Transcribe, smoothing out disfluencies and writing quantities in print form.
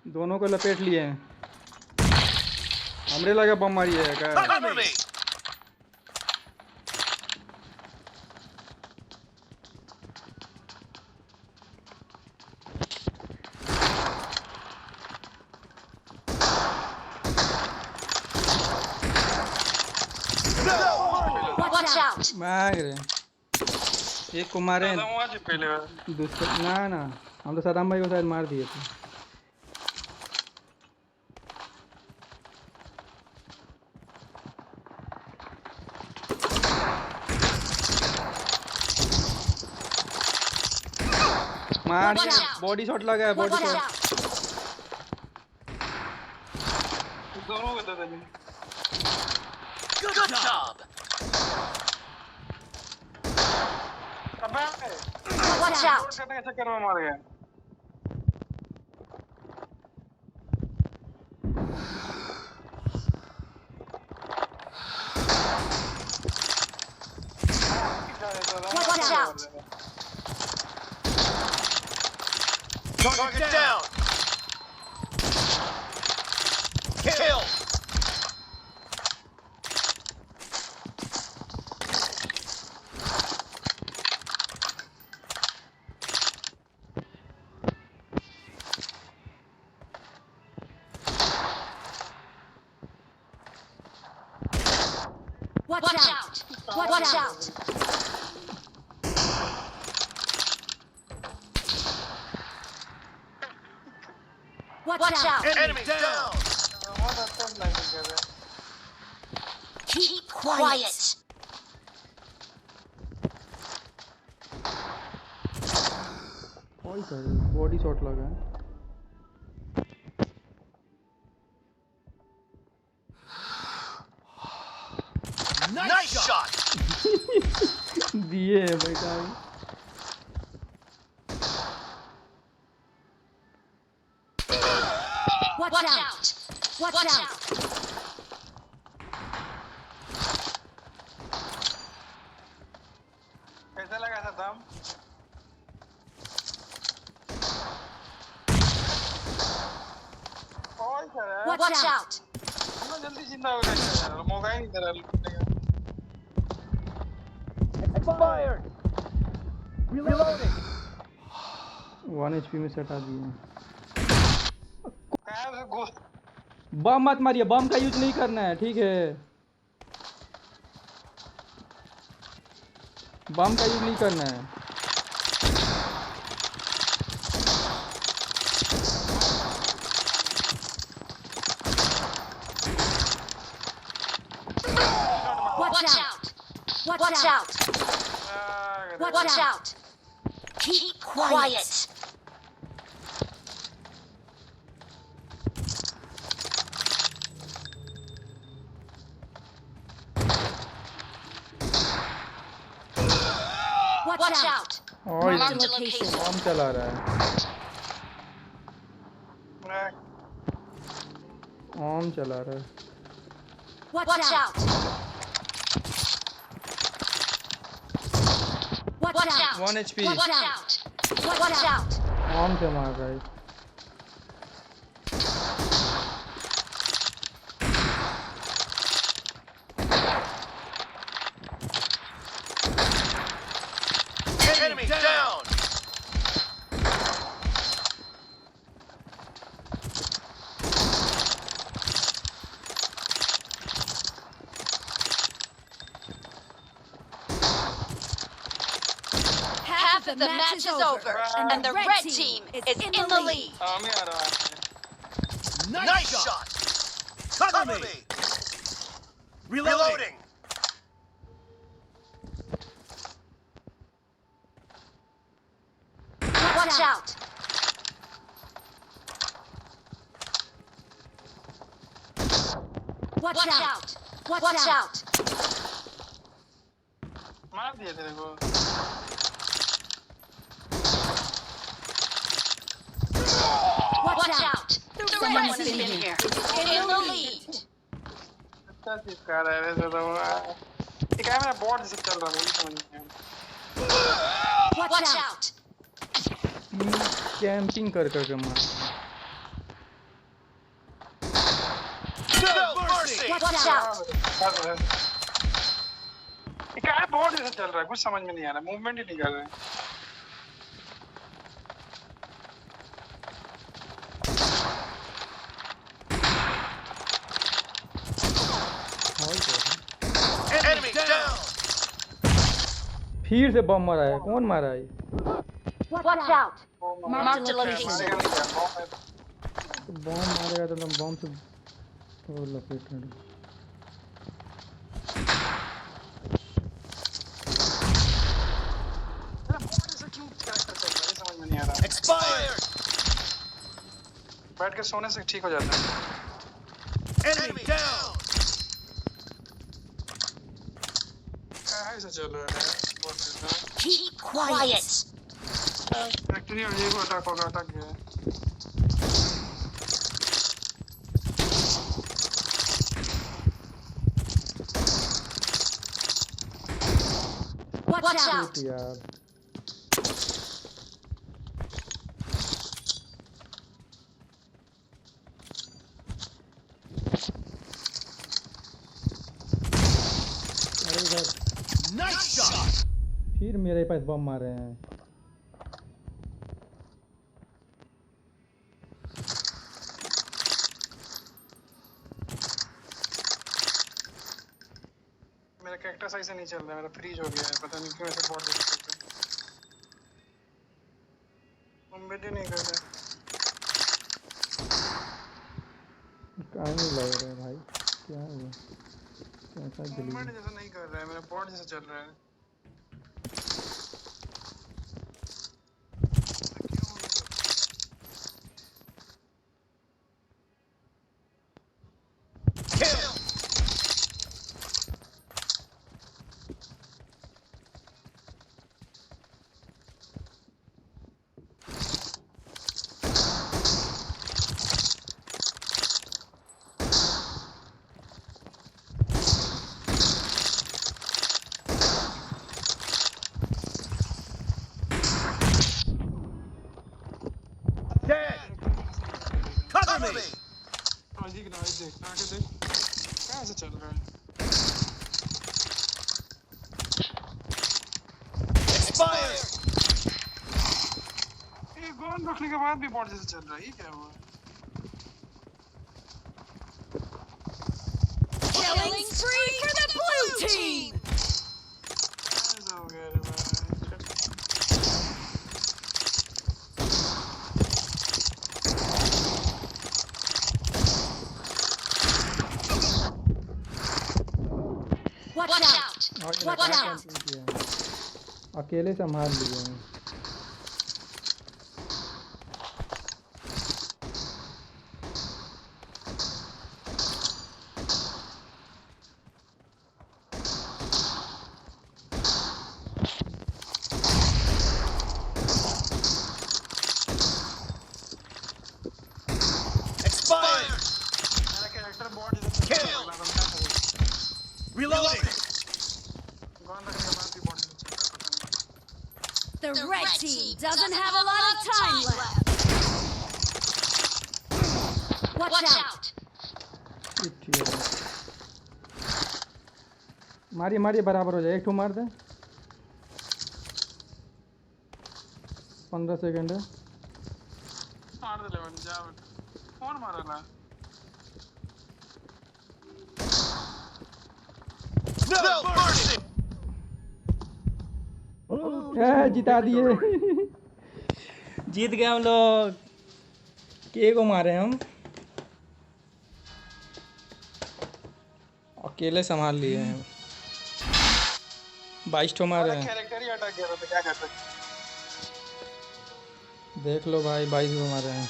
दोनों को लपेट लिए हैं। हमरे लगा बम मारी है क्या? मार एक को मारे दूसरे ना हम तो सदाम भाई को शायद मार दिए थे। मार बॉडी शॉट लगा है बॉडी शॉट। दोनों को दे दे। Good job. Watch out. करने के चक्कर में मार गया। Watch out. Target down. Kill. Watch out! Watch out! Watch out! Enemy down! Keep quiet. Body shot लगा है। Nice shot! दिए बेटा। Watch out! Watch out! कैसा लगा था दम? Watch out! जल्दी जिंदा हो गया। मौका ही नहीं दे रहा लूटने का। Expired! Reloading! 1 HP में सेट आ दिए। क्या बम मत मारिए, बम का यूज नहीं करना है, ठीक है? बम का यूज नहीं करना है। Watch out! Watch out! Watch out! Keep quiet. Watch out! और Marked a location. बम चला रहा है। बम चला रहा है। Watch out! Watch out! 1 HP। Watch out! Watch out! बम से मार रहा है। Enemy down! Half of the match is over, and the red team is in the lead. मैं आ रहा हूँ। Nice shot! Cover me! Reloading! Watch out! Watch out! Watch out! मार दिया तेरे को। Watch out! Someone's been here. In the lead. अच्छा चीज कर रहा है वैसे तो। ये क्या मेरा बॉट से चल रहा है मुझे समझ नहीं आ रहा। Watch out! कैंपिंग कर कर के मार। Watch out! ये क्या बॉट जैसा चल रहा है, कुछ समझ में नहीं आ रहा, मूवमेंट ही नहीं कर रहे। Enemy down. फिर से बम मारा है, कौन मारा है? Watch out! Mark the location. बम मारेगा तो हम बम से वो लपेट रहे हैं। Expired. बैठ के सोने से ठीक हो जाता है। Enemy down. ऐसा चल रहा है। Keep quiet. एक्चुअली ये को अटैक होगा, अटैक गया। Watch out! यार अरे इधर Nice shot. फिर मेरे पास बम मार रहे हैं। मेरा कैरेक्टर सही से नहीं चल रहा है, मेरा फ्रीज हो गया है, पता नहीं क्यों ऐसे बॉट जैसा चल रहा है। मूवमेंट ही नहीं कर रहा। कहाँ नहीं लग रहा है भाई, क्या हुआ? कैसा मूवमेंट जल्दी जैसा नहीं कर रहा है, मेरा बॉट जैसा चल रहा है। Kill. Dead. Cover me. Noisy की नॉइज़ देख, आके देख, कहाँ से चल रहा है? Expired. ये गन रखने के बाद भी बॉट जैसा चल रहा है, ये क्या हुआ? Killing spree for the blue team! ऐसा हो गया रे भाई। Watch out! Watch out! अकेले संभाल लिए हैं। Expired. मेरा कैरेक्टर बॉट जैसा चल रहा है, Kill. मतलब क्या करूँ? Reloading. गन रखने के बाद भी बॉट जैसा चल रहा है, पता नहीं। The red team doesn't have a lot of time left. Watch out! मारिए मारिए, बराबर हो जाए, एक ठो मार दे। 15 सेकंड है। मार दे ले जा, कौन मारा ना? No mercy. जिता दिए। जीत गए हम लोग। के को मारे हम, अकेले संभाल लिए हैं। 22 ठो मारे हैं। कैरेक्टर ही अटक गया तो क्या कर सकते? देख लो भाई, 22 को मारे हैं।